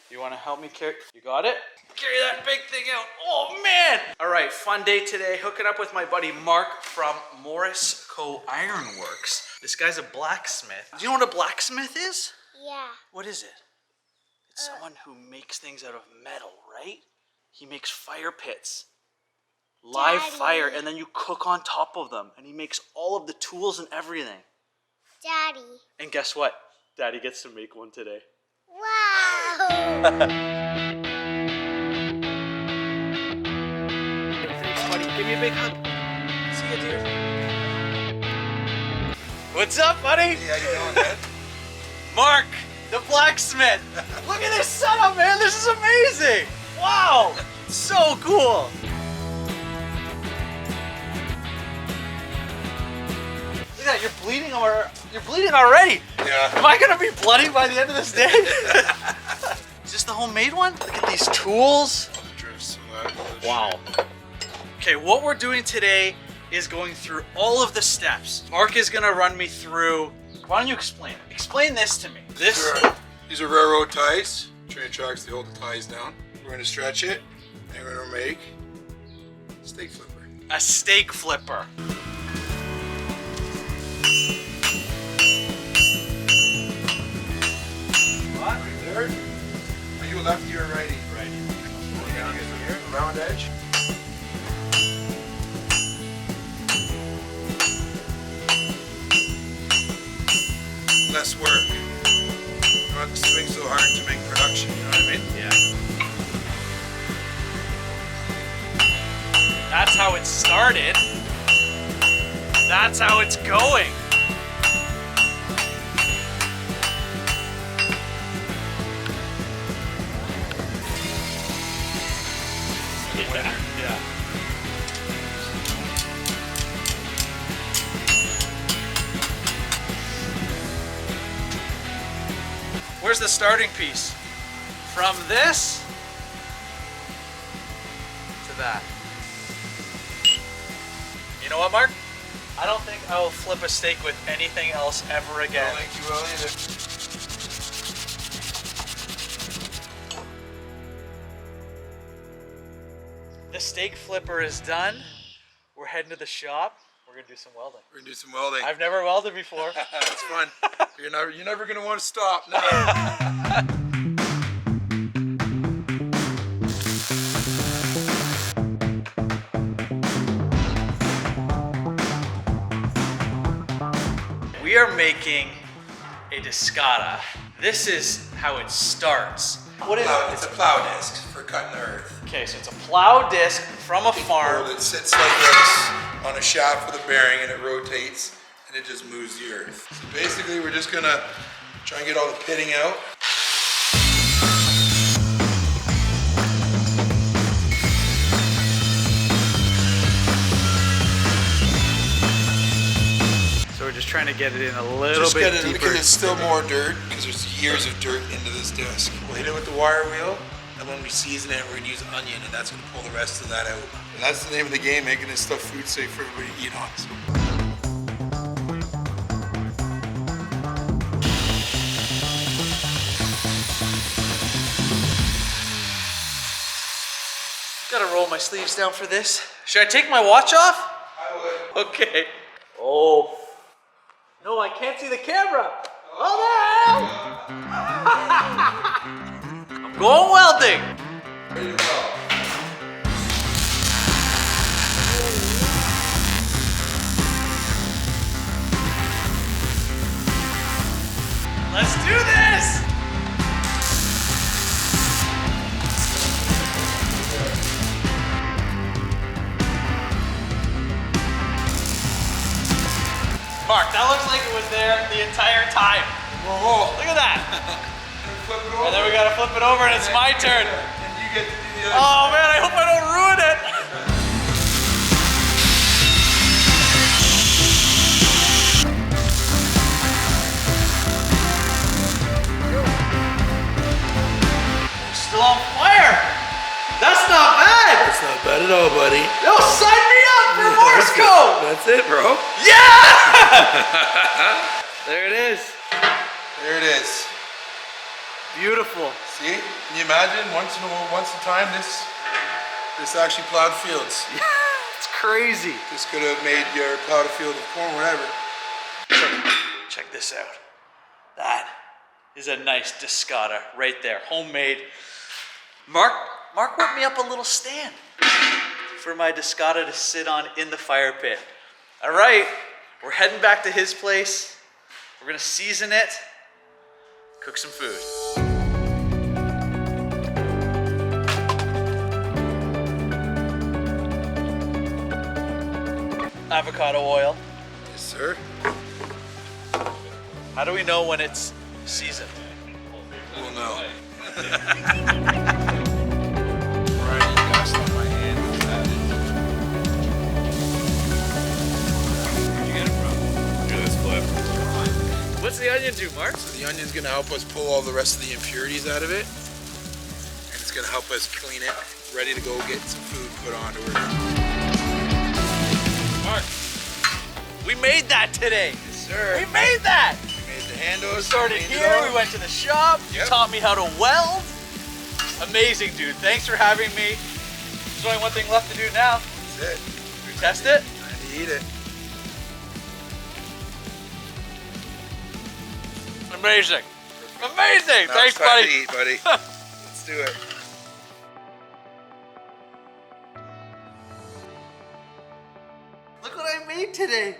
You want to help me carry? You got it? Carry that big thing out. Oh man! All right, fun day today. Hooking up with my buddy Mark from Morris Co. Ironworks. This guy's a blacksmith. Do you know what a blacksmith is? Yeah. What is it? It's someone who makes things out of metal, right? He makes fire pits. Live fire, and then you cook on top of them. And he makes all of the tools and everything. Daddy. And guess what? Daddy gets to make one today. Wow. Thanks, buddy. Give me a big hug. See you, dear. What's up, buddy? Hey, how you doing, man? Mark, the blacksmith. Look at this setup, man. This is amazing. Wow. So cool. Look at that. You're bleeding already. Yeah. Am I gonna be bloody by the end of this day? Is this the homemade one? Look at these tools. Wow. Okay, what we're doing today is going through all of the steps. Mark is gonna run me through. Why don't you explain it? Explain this to me. This. These are railroad ties. Train tracks to hold the ties down. We're gonna stretch it, and we're gonna make a steak flipper. A steak flipper. Right there. Are you a lefty or a righty? Righty. Down here, round edge. Less work. You don't have to swing so hard to make production, you know what I mean? Yeah. That's how it started. That's how it's going. Yeah. Where's the starting piece? From this to that. You know what, Mark? I don't think I will flip a steak with anything else ever I again. don't think you will either. The steak flipper is done. We're heading to the shop. We're gonna do some welding. We're gonna do some welding. I've never welded before. It's fun. You're never gonna want to stop. No. We are making a discata. This is how it starts. What is it? It's a plow disc for cutting the earth. Okay, so it's a plow disc from a farm. It sits like this on a shaft with a bearing, and it rotates, and it just moves the earth. So basically, we're just gonna try and get all the pitting out. So we're just trying to get it in a little bit deeper. Because it's still more dirt, because there's years of dirt into this disc. We'll hit it with the wire wheel, and when we season it, we're gonna use onion, and that's gonna pull the rest of that out. And that's the name of the game, making this stuff food safe for everybody to eat on. So. Gotta roll my sleeves down for this. Should I take my watch off? I would. Okay. Oh. No, I can't see the camera. Oh, the hell! I'm going welding. Ready to go. Let's do this! Mark, that looks like it was there the entire time. Whoa. Look at that. Flip it over. And then we gotta flip it over and it's my turn. And you get to do the other. Oh man, I hope I don't ruin it. Still on fire. That's not bad. That's not bad at all, buddy. Yo, sign me up for Morse code. That's it, bro. Yeah! There it is. There it is. Beautiful. See? Can you imagine once in a time this actually plowed fields? It's crazy. This could have made your plowed a field of corn, whatever. Check this out. That is a nice discata right there, homemade. Mark whipped me up a little stand for my discata to sit on in the fire pit. All right, we're heading back to his place. We're gonna season it, cook some food. Avocado oil. Yes, sir. How do we know when it's seasoned? We'll know. What's the onion do, Mark? So the onion's gonna help us pull all the rest of the impurities out of it. And it's gonna help us clean it, ready to go get some food put onto it. Mark, we made that today. Yes, sir. We made that. We made the handles. We started cleaned it here, all. we went to the shop, you Yep. taught me how to weld. Amazing, dude. Thanks for having me. There's only one thing left to do now. That's it. We test it. Time to eat it. Amazing. Amazing. Now Thanks, it's time buddy. to eat, buddy. Let's do it. Look what I made today.